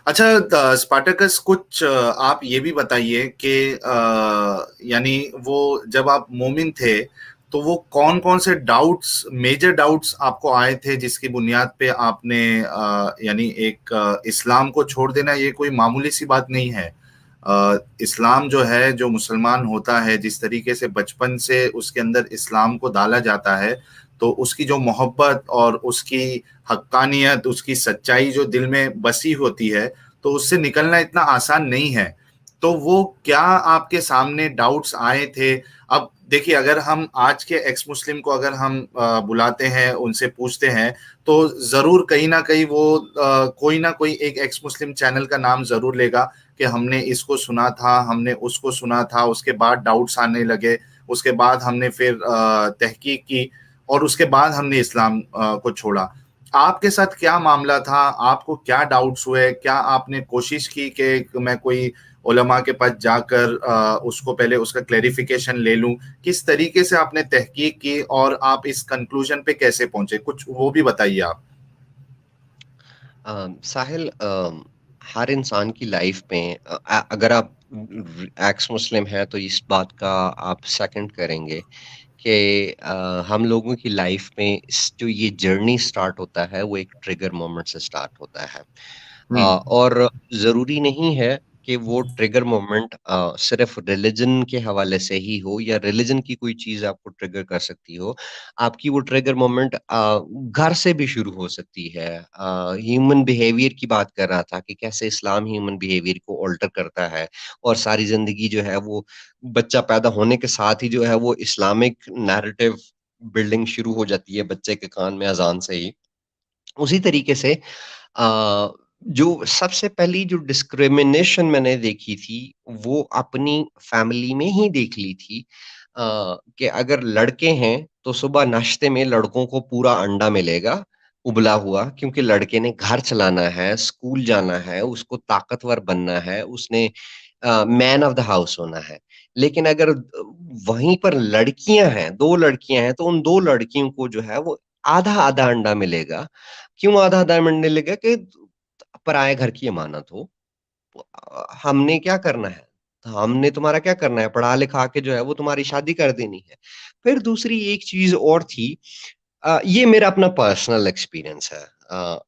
अच्छा, स्पार्टकस कुछ आप ये भी बताइए कि यानी वो जब आप मोमिन थे तो वो कौन कौन से डाउट्स, मेजर डाउट्स आपको आए थे जिसकी बुनियाद पे आपने यानी एक इस्लाम को छोड़ देना ये कोई मामूली सी बात नहीं है। इस्लाम जो है, जो मुसलमान होता है, जिस तरीके से बचपन से उसके अंदर इस्लाम को डाला जाता है, तो उसकी जो मोहब्बत और उसकी हक्कानियत, उसकी सच्चाई जो दिल में बसी होती है, तो उससे निकलना इतना आसान नहीं है। तो वो क्या आपके सामने डाउट्स आए थे? अब देखिए, अगर हम आज के एक्स मुस्लिम को अगर हम बुलाते हैं, उनसे पूछते हैं, तो जरूर कहीं ना कहीं वो कोई ना कोई एक एक्स मुस्लिम चैनल का नाम जरूर लेगा कि हमने इसको सुना था, हमने उसको सुना था, उसके बाद डाउट्स आने लगे, उसके बाद हमने फिर तहकीक की, और उसके बाद हमने इस्लाम को छोड़ा। आपके साथ क्या मामला था? आपको क्या डाउट्स हुए? क्या आपने कोशिश की कि मैं कोई उलमा के पास जाकर उसको पहले उसका क्लेरिफिकेशन ले लूं? किस तरीके से आपने तहकीक की और आप इस कंक्लूजन पे कैसे पहुंचे? कुछ वो भी बताइए आप। साहिल, हर इंसान की लाइफ में अगर आप एक्स मुस्लिम हैं तो इस बात का आप सेकंड करेंगे कि हम लोगों की लाइफ में जो ये जर्नी स्टार्ट होता है वो एक ट्रिगर मोमेंट से स्टार्ट होता है। हम्म। और ज़रूरी नहीं है कि वो ट्रिगर मोमेंट सिर्फ़ रिलिजन के हवाले से ही हो या रिलिजन की कोई चीज़ आपको ट्रिगर कर सकती हो। आपकी वो ट्रिगर मोमेंट घर से भी शुरू हो सकती है। ह्यूमन बिहेवियर की बात कर रहा था कि कैसे इस्लाम ह्यूमन बिहेवियर को अल्टर करता है और सारी ज़िंदगी जो है वो बच्चा पैदा होने के साथ ही जो है वो इस्लामिक नैरेटिव बिल्डिंग शुरू हो जाती है बच्चे के कान में अज़ान से ही। उसी तरीके से जो सबसे पहली जो डिस्क्रिमिनेशन मैंने देखी थी, वो अपनी फैमिली में ही देख ली थी। कि अगर लड़के हैं, तो सुबह नाश्ते में लड़कों को पूरा अंडा मिलेगा, उबला हुआ, क्योंकि लड़के ने घर चलाना है, स्कूल जाना है, उसको ताकतवर बनना है, उसने मैन ऑफ द हाउस होना है। लेकिन अगर वहीं पर लड़कियाँ हैं, 2 लड़कियाँ हैं, तो उन 2 लड़कियों को जो है वो आधा-आधा अंडा मिलेगा। क्यों आधा-आधा मिलने लगा कि पराए घर की अमानत हो। हमने क्या करना है? हमने तुम्हारा क्या करना है? पढ़ा-लिखा के जो है वो तुम्हारी शादी कर देनी है। फिर दूसरी एक चीज़ और थी। ये मेरा अपना पर्सनल एक्सपीरियंस है।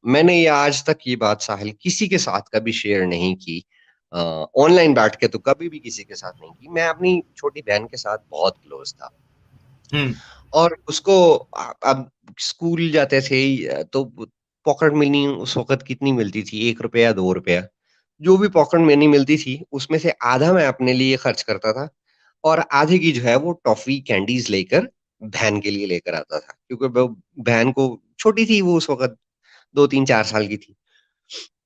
मैंने ये आज तक ये बात साहिल किसी के साथ कभी शेयर नहीं की। अ, ऑनलाइन बैठ के तो कभी भी किसी के साथ नहीं की। मैं अपनी छोटी बहन के साथ बहुत क्लोज़ था। हम्म। और उसको अब स्कूल जाते थे तो पॉकेट मनी उस वक़्त कितनी मिलती थी, ₹1 ₹2। जो भी पॉकेट मनी मिलती थी, उसमें से आधा मैं अपने लिए खर्च करता था और आधे की जो है वो टॉफ़ी, कैंडीज़ लेकर बहन के लिए लेकर आता था। क्योंकि वो बहन को छोटी थी वो उस वक़्त, 2, 3, 4 साल की थी।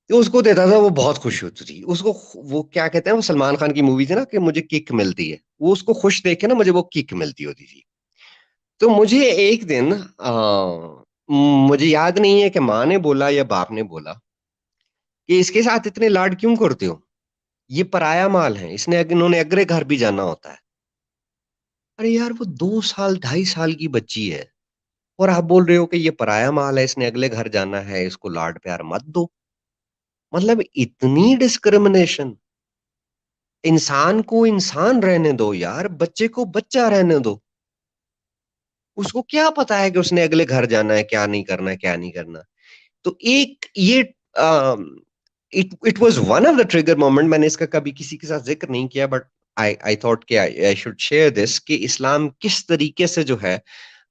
तो उसको देता था, वो बहुत खुश होती थी। उसको वो क्या कहते हैं, वो सलमान खान की मूवी थी ना कि मुझे किक मिलती है। वो उसको खुश देख के ना मुझे वो किक मिलती होती थी। तो मुझे एक दिन मुझे याद नहीं है कि माँ ने बोला या बाप ने बोला कि इसके साथ इतने लाड क्यों करते हो? ये पराया माल है, इन्होंने अगले घर भी जाना होता है। अरे यार, वो 2 साल, 2.5 साल की बच्ची है और आप बोल रहे हो कि ये पराया माल है, इसने अगले घर जाना है, इसको लाड प्यार मत दो। मतलब इतनी डिस्क्रिमिनेशन। इंसान को इंसान रहने दो यार, बच्चे को बच्चा रहने दो। उसको क्या पता है कि उसने अगले घर जाना है, क्या नहीं करना है, क्या नहीं करना। तो एक ये it it was one of the trigger moment. मैंने इसका कभी किसी के साथ ज़िक्र नहीं किया, बट आई आई थॉट कि आई आई शुड शेयर दिस कि इस्लाम किस तरीके से जो है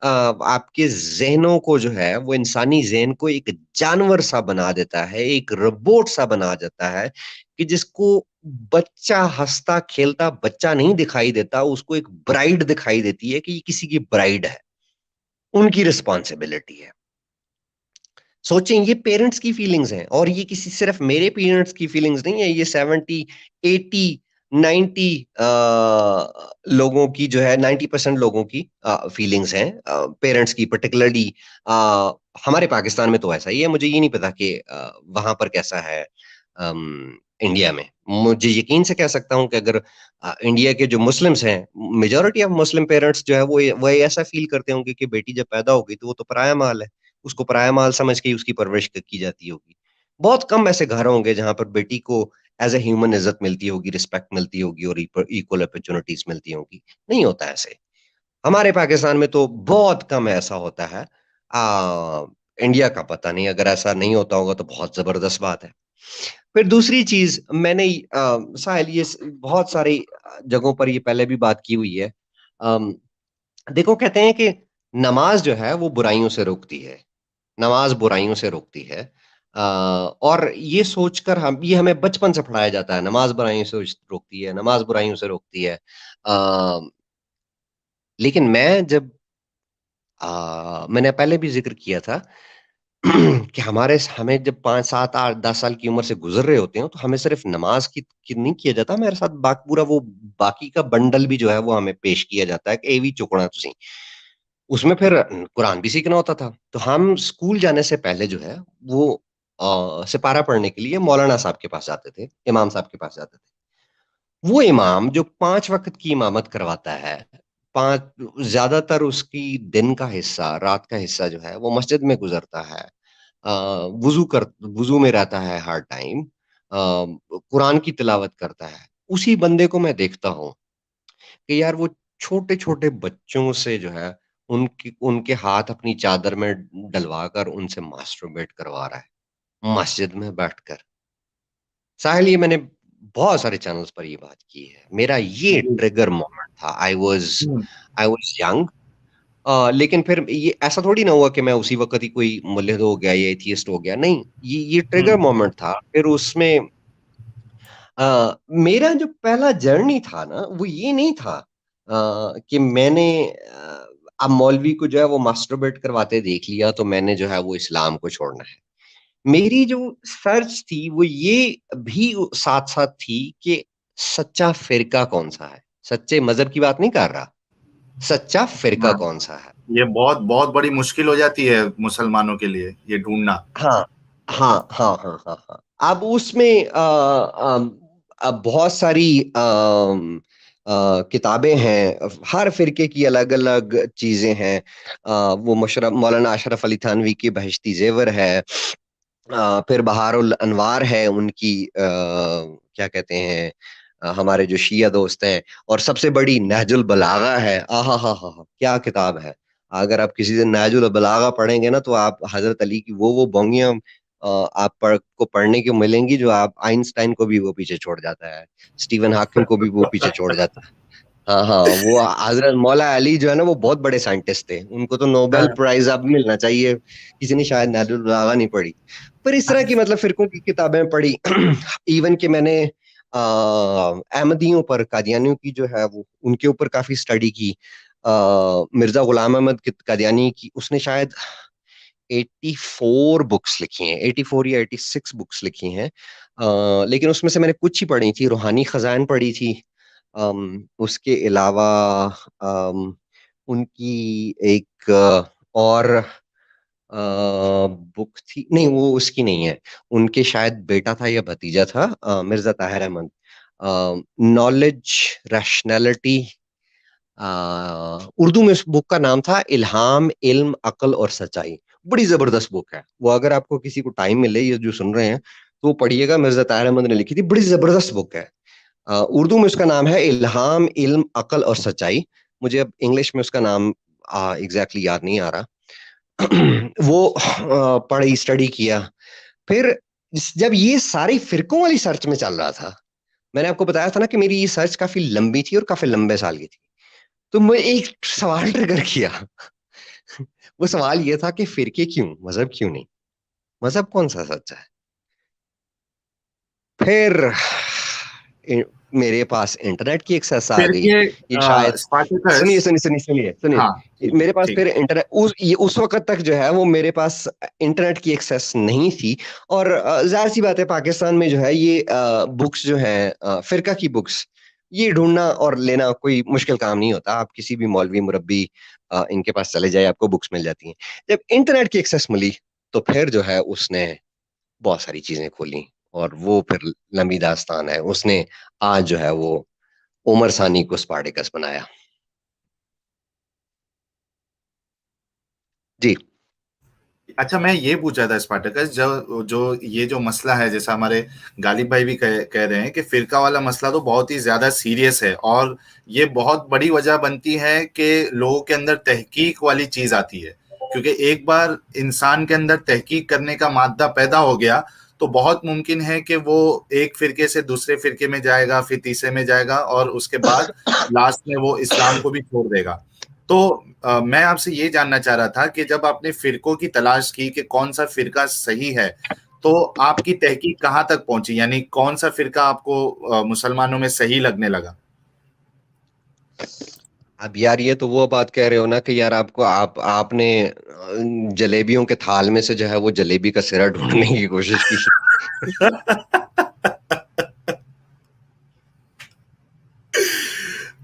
आपके ज़हनों को जो है वो इंसानी ज़हन को एक जानवर सा बना देता है, एक रोबोट सा बना देता है कि जिसको बच्चा हँसता-खेलता बच्चा नहीं दिखाई देता, उसको एक ब्राइड दिखाई देती है कि ये किसी की ब्राइड है, उनकी रिस्पॉन्सिबिलिटी है। सोचें, ये पेरेंट्स की फीलिंग्स हैं और ये किसी सिर्फ मेरे पेरेंट्स की फीलिंग्स नहीं है, ये 70, 80, 90 लोगों की जो है, 90% लोगों की फीलिंग्स हैं, पेरेंट्स की पर्टिकुलरली। हमारे पाकिस्तान में तो ऐसा ही है, मुझे ये नहीं पता कि वहाँ पर कैसा है इंडिया में। मुझे यकीन से कह सकता हूँ कि अगर इंडिया के जो मुस्लिम्स हैं, मेजॉरिटी ऑफ मुस्लिम पेरेंट्स जो है वो ऐसा फील करते होंगे कि बेटी जब पैदा हो गई तो वो तो पराया माल है। उसको पराया माल समझ के ही उसकी परवरिश की जाती होगी। बहुत कम ऐसे घर होंगे जहां पर बेटी को एज ए ह्यूमन इज्जत मिलती होगी, रिस्पेक्ट मिलती होगी और इक्वल अपॉर्चुनिटीज मिलती होगी। नहीं होता ऐसे। हमारे पाकिस्तान में तो बहुत कम ऐसा होता है। इंडिया का पता नहीं, अगर ऐसा नहीं होता होगा तो बहुत जबरदस्त बात है। फिर दूसरी चीज मैंने साहिल, ये बहुत सारी जगहों पर ये पहले भी बात की हुई है। अम, देखो, कहते हैं कि नमाज जो है वो बुराइयों से रोकती है। नमाज बुराइयों से रोकती है। और ये सोचकर हम ये हमें बचपन से पढ़ाया जाता है, नमाज बुराइयों से रोकती है, नमाज बुराइयों से रोकती है। लेकिन मैंने पहले भी जिक्र किया था कि हमें जब 5, 7, 8, 10 साल की उम्र से गुजर रहे होते हैं, तो हमें सिर्फ नमाज की नहीं किया जाता, मेरे साथ पूरा वो बाकी का बंडल भी जो है वो हमें पेश किया जाता है कि ए भी चुकना तुसी। उसमें फिर कुरान भी सीखना होता था। तो हम स्कूल जाने से पहले जो है वो सिपारा पढ़ने के लिए मौलाना साहब के पास जाते थे, इमाम साहब के पास जाते थे। वो इमाम जो 5 वक़्त की इमामत करवाता है, 5 ज़्यादातर उसकी दिन का हिस्सा, रात का हिस्सा जो है वो मस्जिद में गुज़रता है। अ, वुज़ू में रहता है हर टाइम। कुरान की तिलावत करता है। उसी बंदे को मैं देखता हूँ कि यार वो छोटे-छोटे बच्चों से जो है उनके हाथ अपनी चादर में डलवा कर उनसे मास्टरबेट करवा रहा है, मस्जिद में बैठकर। साहिल, ये मैंने बहुत सारे चैनल्स पर ये बात की है। मेरा ये जी। ट्रिगर मोमेंट था। हम्म, आई वाज़ यंग। लेकिन फिर ये ऐसा थोड़ी ना हुआ कि मैं उसी वक़्त ही कोई मुल्हिद हो गया या एथियस्ट हो गया, नहीं। ये ट्रिगर हम्म, मोमेंट था। फिर उसमें मेरा जो पहला जर्नी था ना, वो ये नहीं था कि मैंने अब मौलवी को जो है वो मास्टरबेट करवाते देख लिया, तो मैंने जो है वो इस्लाम को छोड़ना है। मेरी जो सर्च थी वो ये भी साथ-साथ थी कि सच्चा फ़िरका कौन-सा है? सच्चे मज़हब की बात नहीं कर रहा, सच्चा फ़िरका हाँ, कौन-सा है? ये बहुत बहुत बड़ी मुश्किल हो जाती है मुसलमानों के लिए ये ढूंढना। हाँ। हाँ, हाँ, हाँ, हाँ, हाँ। अब उसमें अब बहुत सारी किताबें हैं, हर फ़िरके की अलग-अलग चीज़ें हैं। वो मौलाना अशरफ अली थानवी की बहिश्ती ज़ेवर है। फिर बहारुल अनवार है उनकी, क्या कहते हैं, हमारे जो शिया दोस्त हैं, और सबसे बड़ी नहजुल बलागा है। आहाहाहा! क्या किताब है। अगर आप किसी दिन नहजुल बलागा पढ़ेंगे ना, तो आप हज़रत अली की वो बोंगियाँ को पढ़ने को मिलेंगी, जो आप आइंस्टाइन को भी वो पीछे छोड़ जाता है, स्टीवन हॉकिंग को भी वो पीछे छोड़ जाता है। हाँ, हाँ, वो हज़रत मौला अली जो है ना, वो बहुत बड़े साइंटिस्ट थे। उनको तो नोबेल हाँ, प्राइज़ अब मिलना चाहिए। किसी ने शायद नहजुल बलागा नहीं पढ़ी। पर इस तरह की मतलब फ़िरकों की किताबें पढ़ी। इवन कि मैंने अहमदियों पर, कादियानियों की जो है वो उनके ऊपर काफ़ी स्टडी की। मिर्ज़ा गुलाम अहमद कादियानी की उसने शायद 84 बुक्स लिखी हैं, 84 या 86 बुक्स लिखी हैं। लेकिन उसमें से मैंने कुछ ही पढ़ी थी, रूहानी खज़ाइन पढ़ी थी। उसके अलावा अम, उनकी एक और बुक थी, नहीं वो उसकी नहीं है, उनके शायद बेटा था या भतीजा था, मिर्ज़ा ताहिर अहमद। नॉलेज, रैशनैलिटी, उर्दू में उस बुक का नाम था इल्हाम, इल्म, अक्ल और सच्चाई। बड़ी ज़बरदस्त बुक है। वो अगर आपको किसी को टाइम मिले, ये जो सुन रहे हैं, तो वो पढ़िएगा, मिर्ज़ा ताहिर अहमद ने लिखी थी, बड़ी ज़बरदस्त बुक है। उर्दू में उसका नाम है इल्हाम, इल्म, अक्ल और सच्चाई। मुझे अब इंग्लिश में उसका नाम एग्ज़ैक्टली याद नहीं आ रहा। वो पढ़ी, स्टडी किया। फिर जब ये सारी फ़िरकों वाली सर्च में चल रहा था, मैंने आपको बताया था ना कि मेरी ये सर्च काफ़ी लंबी थी और काफ़ी लंबे साल की थी। तो मैं एक सवाल ट्रिगर किया। वो सवाल ये था कि फ़िरके क्यों? मज़हब क्यों नहीं? मज़हब कौन-सा सच्चा है? फिर इ मेरे पास इंटरनेट की एक्सेस आ फिर गई। ये ये शायद स्पार्टैकस। सुनिए, सुनिए, सुनिए, सुनिए, सुनिए। हाँ, ठीक है, मेरे पास ठीक फिर है। उस वक़्त तक जो है वो मेरे पास इंटरनेट की एक्सेस नहीं थी। और ज़ाहिर-सी बात है, पाकिस्तान में जो है ये बुक्स जो हैं, फ़िरका की बुक्स, ये ढूँढना और लेना कोई मुश्किल काम नहीं होता। आप किसी भी मौलवी, मुरब्बी, इनके पास चले जाइए, आपको बुक्स मिल जाती हैं। जब इंटरनेट की एक्सेस मिली, तो फिर जो है उसने बहुत सारी चीज़ें खोली, और वो फिर लंबी दास्तान है। उसने आज जो है वो उमर सानी को स्पार्टैकस बनाया। जी। अच्छा, मैं ये पूछा था स्पार्टकस, जो जो ये जो मसला है, जैसा हमारे गालिब भाई भी कह रहे हैं कि फिरका वाला मसला तो बहुत ही ज्यादा सीरियस है, और ये बहुत बड़ी वजह बनती है कि लोगों के अंदर तहकीक वाली चीज आती है, क्योंकि एक बार इंसान के अंदर तहकीक करने का मादा पैदा हो गया तो बहुत मुमकिन है कि वो एक फिरके से दूसरे फिरके में जाएगा, फिर तीसरे में जाएगा, और उसके बाद लास्ट में वो इस्लाम को भी छोड़ देगा। तो मैं आपसे ये जानना चाह रहा था कि जब आपने फिरकों की तलाश की कि कौन सा फिरका सही है, तो आपकी तहकीक कहाँ तक पहुंची, यानी कौन सा फिरका आपको मुसलमानों में सही लगने लगा? अब यार ये तो वो बात कह रहे हो ना कि यार आपको आपने जलेबियों के थाल में से जो है वो जलेबी का सिरा ढूंढने की कोशिश की।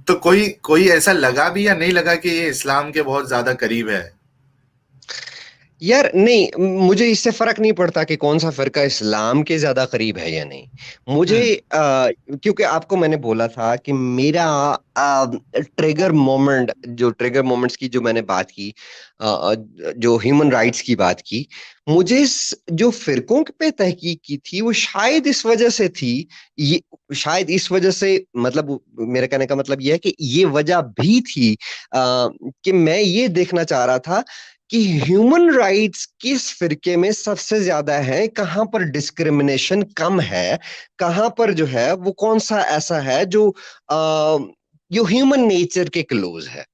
तो कोई कोई ऐसा लगा भी या नहीं लगा कि ये इस्लाम के बहुत ज्यादा करीब है? यार नहीं, मुझे इससे फर्क नहीं पड़ता कि कौन सा फिरका इस्लाम के ज्यादा करीब है या नहीं। मुझे हम्म। क्योंकि आपको मैंने बोला था कि मेरा ट्रिगर मोमेंट, जो ट्रिगर मोमेंट्स की जो मैंने बात की, जो ह्यूमन राइट्स की बात की, मुझे जो फिरकों पे तहकीक की थी वो शायद इस वजह से थी। ये शायद इस वजह से, मतलब मेरे कहने का मतलब ये है कि ये वजह भी थी कि मैं ये देखना चाह रहा था कि ह्यूमन राइट्स किस फिरके में सबसे ज्यादा है, कहां पर डिस्क्रिमिनेशन कम है, कहां पर जो है वो कौन सा ऐसा है जो ह्यूमन नेचर के क्लोज है,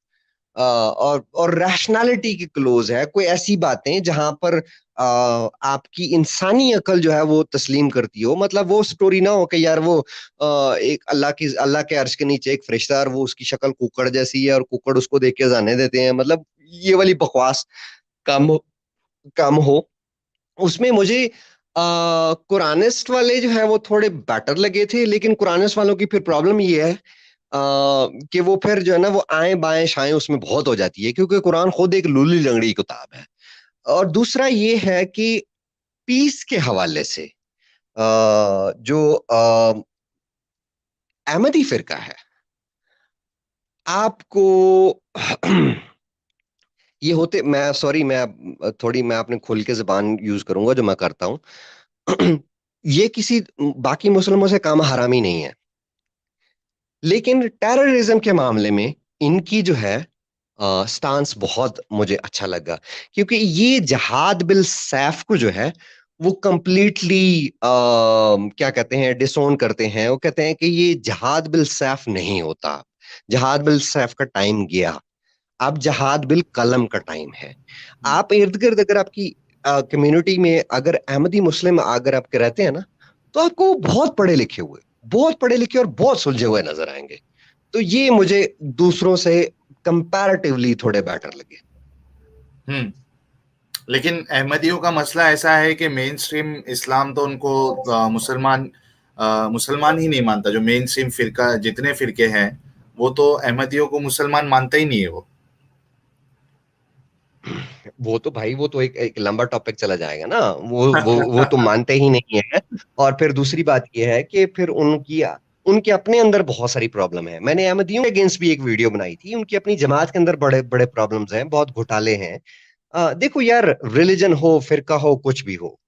और रैशनैलिटी के क्लोज है। कोई ऐसी बातें जहां पर आपकी इंसानी अकल जो है वो तस्लीम करती हो। मतलब वो स्टोरी ना हो कि यार वो एक अल्लाह के अर्श के नीचे एक फरिश्ता है और वो उसकी शक्ल कुकड़ जैसी है और कुकड़ उसको देख के जाने देते हैं, मतलब ये वाली बकवास कम कम हो उसमें। मुझे कुरानिस्ट वाले जो है वो थोड़े बेटर लगे थे, लेकिन कुरानिस्ट वालों की फिर प्रॉब्लम ये है कि वो फिर जो है ना वो आए बाएं शाएं उसमें बहुत हो जाती है, क्योंकि कुरान खुद एक लूली लंगड़ी किताब है। और दूसरा ये है कि पीस के हवाले से जो अहमदी फिरका है, आपको ये होते, मैं सॉरी, मैं अपने खुल के जबान यूज करूंगा जो मैं करता हूँ। ये किसी बाकी मुस्लिमों से काम हरामी नहीं है, लेकिन टेररिज्म के मामले में इनकी जो है स्टांस बहुत मुझे अच्छा लगा। क्योंकि ये जहाद बिल सैफ को जो है वो कंप्लीटली क्या कहते हैं, डिसोन करते हैं। वो कहते हैं कि ये जहाद बिल सैफ नहीं होता, जहाद बिल सैफ का टाइम गया, अब जहाद बिल कलम का टाइम है। आप इर्द गिर्द अगर आपकी कम्युनिटी में अगर अहमदी मुस्लिम अगर आपके रहते हैं ना, तो आपको बहुत पढ़े लिखे हुए, बहुत पढ़े लिखे और बहुत सुलझे हुए नजर आएंगे। तो ये मुझे दूसरों से कंपैरेटिवली थोड़े बेटर लगे। हम्म। लेकिन अहमदियों का मसला ऐसा है कि मेन स्ट्रीम इस्लाम तो उनको मुसलमान ही नहीं मानता। जो मेन स्ट्रीम फिरका, जितने फिरके हैं, वो तो अहमदियों को मुसलमान मानता ही नहीं है वो। वो तो भाई वो तो एक लंबा टॉपिक चला जाएगा ना। वो तो मानते ही नहीं है। और फिर दूसरी बात ये है कि फिर उनकी उनके अपने अंदर बहुत सारी प्रॉब्लम है। मैंने अहमदियों के अगेंस्ट भी एक वीडियो बनाई थी। उनकी अपनी जमात के अंदर बड़े बड़े प्रॉब्लम्स हैं, बहुत घोटाले हैं। देखो यार, रिलीजन हो, फिरका हो, कुछ भी हो,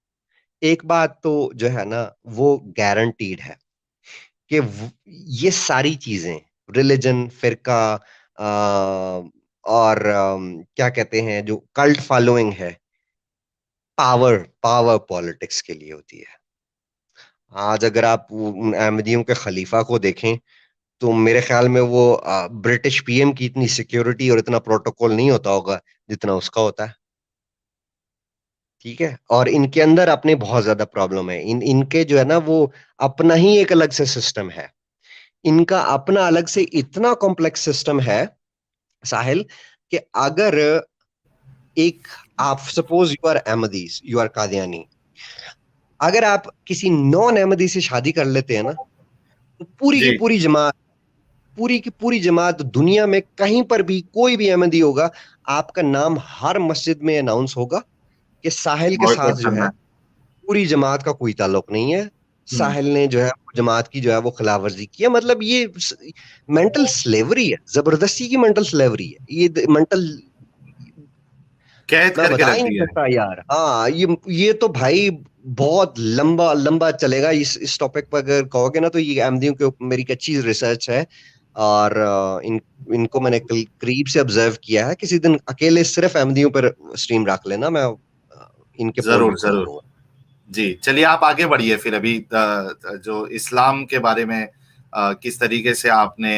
एक बात तो जो है ना वो गारंटीड है कि ये सारी चीजें, रिलीजन, फिरका, और क्या कहते हैं जो कल्ट फॉलोइंग है, पावर पावर पॉलिटिक्स के लिए होती है। आज अगर आप उन अहमदियों के खलीफा को देखें तो मेरे ख्याल में वो ब्रिटिश पीएम की इतनी सिक्योरिटी और इतना प्रोटोकॉल नहीं होता होगा जितना उसका होता है। ठीक है, और इनके अंदर अपने बहुत ज्यादा प्रॉब्लम है। इनके जो है ना वो अपना ही एक अलग से सिस्टम है। इनका अपना अलग से इतना कॉम्प्लेक्स सिस्टम है साहिल, कि अगर एक, आप suppose you are Ahmadis, you are Qadiani, अगर आप किसी नॉन अहमदी से शादी कर लेते हैं ना, तो पूरी की जी। पूरी जमात, पूरी की पूरी जमात, दुनिया में कहीं पर भी कोई भी अहमदी होगा, आपका नाम हर मस्जिद में अनाउंस होगा कि साहिल के साथ बॉयकॉट जो है करना। पूरी जमात का कोई ताल्लुक नहीं है। हम्म। साहिल ने जो है जमात की जो है वो खिलाफवर्जी की है। मतलब ये मेंटल स्लेवरी है, जबरदस्ती की मेंटल स्लेवरी है ये, मेंटल कैद मैं करके बता रख ही नहीं दिया है। सकता यार। हाँ, ये तो भाई बहुत लंबा लंबा चलेगा। इस टॉपिक पर अगर कहोगे ना, तो ये अहमदियों के ऊपर मेरी एक अच्छी रिसर्च है। और इनको मैंने करीब से ऑब्जर्व किया है। किसी दिन अकेले सिर्फ अहमदियों पर स्ट्रीम रख लेना, मैं इनके पोल भी जरूर खोल जरूर। दूंगा। जी चलिए, आप आगे बढ़िए फिर। अभी जो इस्लाम के बारे में किस तरीके से आपने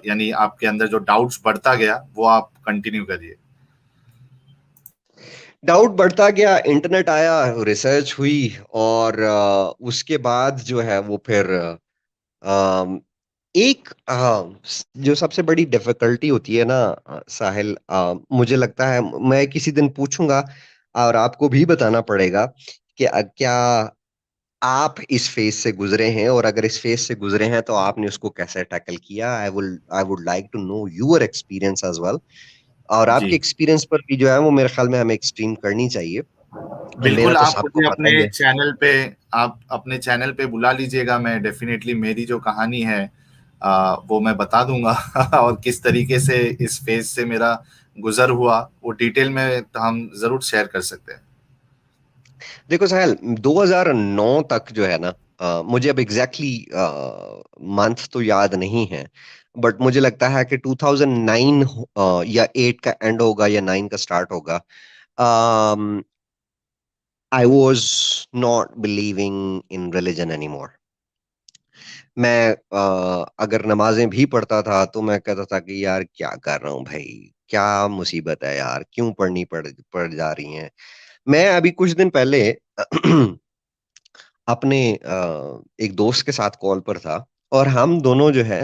यानी आपके अंदर जो डाउट्स बढ़ता गया, वो आप कंटिन्यू करिए। डाउट बढ़ता गया, इंटरनेट आया, रिसर्च हुई, और उसके बाद जो है वो फिर अम, एक जो सबसे बड़ी डिफिकल्टी होती है ना, साहिल, मुझे लगता है मैं किसी दिन पूछूंगा और आपको भी बताना पड़ेगा कि क्या आप इस फेज से गुजरे हैं, और अगर इस फेज से गुजरे हैं तो आपने उसको कैसे टैकल किया। I would like to know your experience as well. और जी आपके एक्सपीरियंस पर भी जो है वो मेरे ख्याल में हमें एक्सट्रीम करनी चाहिए। मेरा बिल्कुल, तो आप सबको मुझे पता ही अपने है। चैनल पे, आप अपने चैनल पे बुला लीजिएगा। मैं डेफिनेटली मेरी जो कहानी है वो मैं बता दूंगा और किस तरीके से इस फेज से मेरा गुजर हुआ, वो डिटेल में हम जरूर शेयर कर सकते हैं। देखो साहल, 2009 तक जो है ना, मुझे अब एग्जैक्टली मंथ तो याद नहीं है, बट मुझे लगता है कि 2009 या 8 का एंड होगा या 9 का स्टार्ट होगा। I was not believing in religion any more. मैं अगर नमाजें भी पढ़ता था तो मैं कहता था कि यार क्या कर रहा हूँ भाई, क्या मुसीबत है यार, क्यों पढ़ जा रही हैं। मैं अभी कुछ दिन पहले अपने एक दोस्त के साथ कॉल पर था, और हम दोनों जो है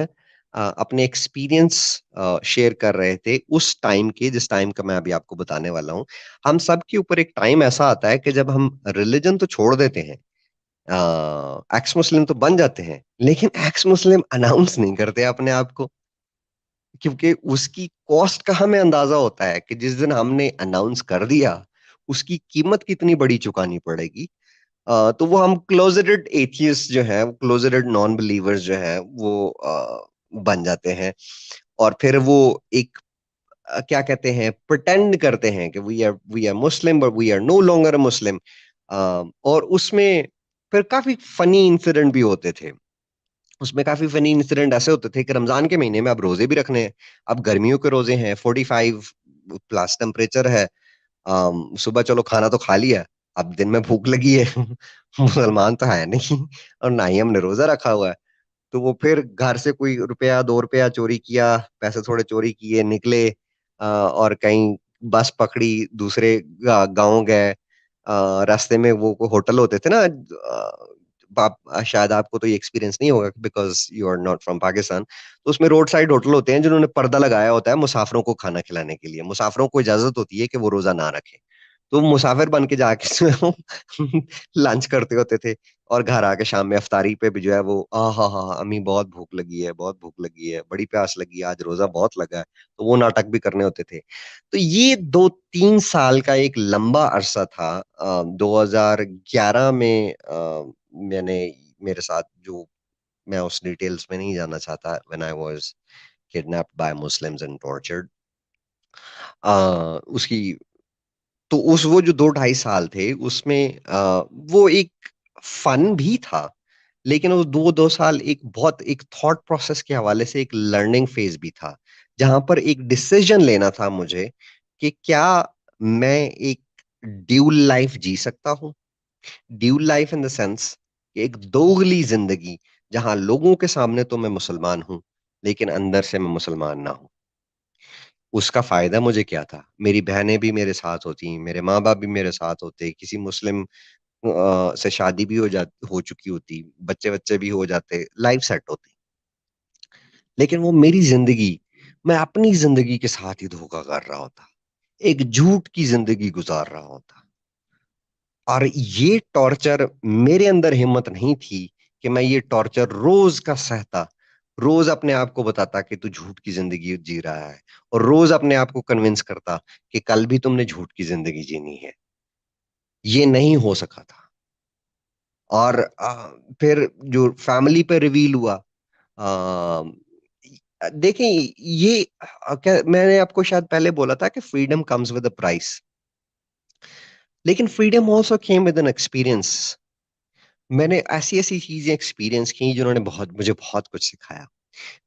अपने एक्सपीरियंस शेयर कर रहे थे उस टाइम के, जिस टाइम का मैं अभी आपको बताने वाला हूँ। हम सब के ऊपर एक टाइम ऐसा आता है कि जब हम रिलीजन तो छोड़ देते हैं, एक्स मुस्लिम तो बन जाते हैं, लेकिन एक्स मुस्लिम अनाउंस नहीं करते अपने आप को, क्योंकि उसकी कॉस्ट का हमें अंदाजा होता है कि जिस दिन हमने अनाउंस कर दिया उसकी कीमत कितनी बड़ी चुकानी पड़ेगी। तो वो हम क्लोजेटेड एथियस्ट जो है, क्लोजेटेड नॉन बिलीवर्स जो है वो बन जाते हैं। और फिर वो एक क्या कहते हैं, प्रिटेंड करते हैं कि we are Muslim but we are no longer Muslim. और उसमें फिर काफी फनी इंसिडेंट भी होते थे। उसमें काफी फनी इंसिडेंट ऐसे होते थे कि रमजान के महीने में अब रोजे भी रखने हैं। अब गर्मियों के रोजे हैं, 45 प्लस टेम्परेचर है। सुबह चलो खाना तो खा लिया, अब दिन में भूख लगी है। मुसलमान तो है नहीं, और ना ही हमने रोजा रखा हुआ है। तो वो फिर घर से कोई रुपया 2 रुपया चोरी किया, पैसे थोड़े चोरी किए, निकले, और कहीं बस पकड़ी, दूसरे गांव गए। रास्ते में वो होटल होते थे ना, शायद आपको तो ये एक्सपीरियंस नहीं होगा because you are not from Pakistan. तो उसमें रोड साइड होटल होते हैं जिन्होंने पर्दा लगाया होता है मुसाफिरों को खाना खिलाने के लिए। मुसाफिरों को इजाजत होती है कि वो रोजा ना रखें, तो मुसाफिर बन के जाके लंच करते होते थे, और घर आके शाम में अफ्तारी पे भी जो है वो, हा अम्मी बहुत भूख लगी है, बहुत भूख लगी है, बड़ी प्यास लगी है, आज रोजा बहुत लगा है। तो वो नाटक भी करने होते थे। तो ये 2-3 साल का एक लंबा अरसा था। 2011 में मैंने, मेरे साथ जो, मैं उस डिटेल्स में नहीं जाना चाहता, when I was kidnapped bye Muslims and tortured, उसकी, तो उस वो जो 2-2.5 साल थे उसमें वो एक फन भी था, लेकिन वो 2-2 साल एक बहुत एक थॉट प्रोसेस के हवाले से एक लर्निंग फेज भी था, जहां पर एक डिसीजन लेना था मुझे कि क्या मैं एक ड्यूल लाइफ जी सकता हूँ। Dual life in the sense कि एक दोगली जिंदगी, जहां लोगों के सामने तो मैं मुसलमान हूं लेकिन अंदर से मैं मुसलमान ना हूं। उसका फ़ायदा मुझे क्या था? मेरी बहनें भी मेरे साथ होतीं, मेरे माँ-बाप भी मेरे साथ होते, किसी मुस्लिम से शादी भी हो चुकी होती, बच्चे-वच्चे भी हो जाते, लाइफ़ सेट होती। लेकिन वो मेरी ज़िंदगी, मैं अपनी ज़िंदगी के साथ ही धोखा कर रहा होता। एक झूठ की ज़िंदगी गुज़ार रहा होता। और ये टॉर्चर, मेरे अंदर हिम्मत नहीं थी कि मैं ये टॉर्चर रोज़ का सहता। रोज़ अपने आप को बताता कि तू झूठ की ज़िंदगी जी रहा है, और रोज़ अपने आप को कन्विंस करता कि कल भी तुमने झूठ की ज़िंदगी जीनी है। ये नहीं हो सका था। और फिर जो फैमिली पे रिवील हुआ, देखिए, ये क्या मैंने आपको शायद पहले बोला था कि freedom comes with a price. लेकिन freedom also came with an experience. मैंने ऐसी-ऐसी चीज़ें एक्सपीरियंस की जिन्होंने मुझे बहुत कुछ सिखाया।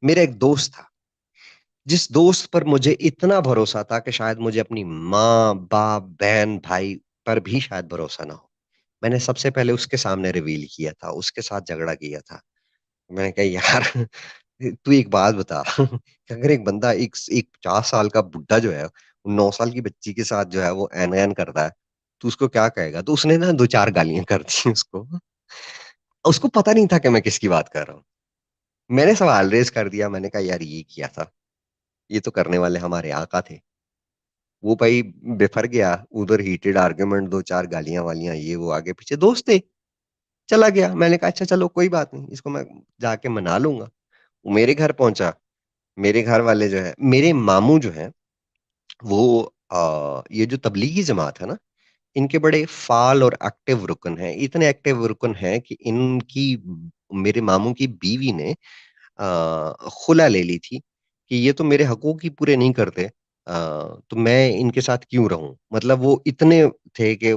मेरा एक दोस्त था, जिस दोस्त पर मुझे इतना भरोसा था कि शायद मुझे अपनी माँ, बाप, बहन, भाई पर भी शायद भरोसा ना हो। मैंने सबसे पहले उसके सामने रिवील किया था, उसके साथ झगड़ा किया था। मैंने कहा यार तू एक बात बता कि अगर एक बंदा एक 50 साल का बुड्ढा जो है, 9 साल की बच्ची के साथ जो है वो ऐन-ऐन करता है, तू उसको क्या कहेगा? तो उसने ना 2-4 गालियाँ कर दी उसको। उसको पता नहीं था कि मैं किसकी बात कर रहा हूँ। मैंने सवाल रेज़ कर दिया, मैंने कहा यार ये किया था, ये तो करने वाले हमारे आका थे। वो भाई बिफर गया, उधर हीटेड आर्गुमेंट 2-4 गालियाँ-वालियाँ ये वो आगे-पीछे दोस्त थे, चला गया। मैंने कहा अच्छा चलो कोई बात नहीं, इसको मैं जाके मना लूँगा। वो मेरे घर पहुँचा, मेरे घर वाले जो है मेरे मामू जो हैं वो ये जो तबलीगी जमात है ना, इनके बड़े फ़ाल और एक्टिव रुकन हैं। इतने एक्टिव रुकन हैं कि इनकी मेरे मामू की बीवी ने खुला ले ली थी कि ये तो मेरे हकूक ही पूरे नहीं करते, तो मैं इनके साथ क्यों रहूँ? मतलब वो इतने थे कि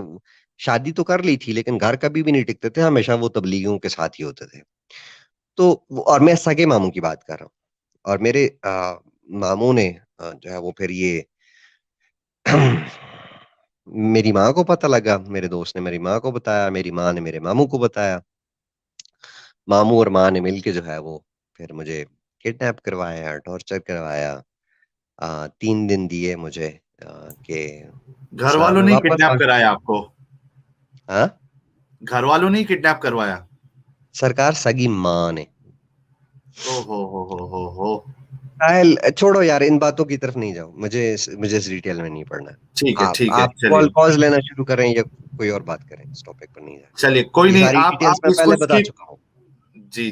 शादी तो कर ली थी लेकिन घर कभी भी नहीं टिकते थे, हमेशा वो तबलीगियों के साथ ही होते थे। तो और मैं सगे मामू की बात कर रहा हूँ और मेरे मामू ने जो है वो फिर ये मेरी माँ को पता लगा, मेरे दोस्त ने मेरी माँ को बताया, मेरी माँ ने मेरे मामू को बताया। मामू और माँ ने मिलके जो है वो फिर मुझे किडनैप करवाया, टॉर्चर करवाया। 3 दिन दिए मुझे कि घर इस्लाम वालों में ने वापस किडनैप आ। कराया आपको? हाँ? घर वालों ने किडनैप करवाया? सरकार सगी माँ ने। ओ हो। छोड़ो यार इन बातों की तरफ नहीं जाओ। मुझे इस डिटेल में नहीं पढ़ना है। ठीक है, आप चलिए। कॉज़ लेना शुरू करें या कोई और बात करें, इस टॉपिक पर नहीं जाना। चलिए, कोई ये नहीं, सारी आप डिटेल्स मैं इसको पहले बता स्किप। चुका हूँ। जी, जी।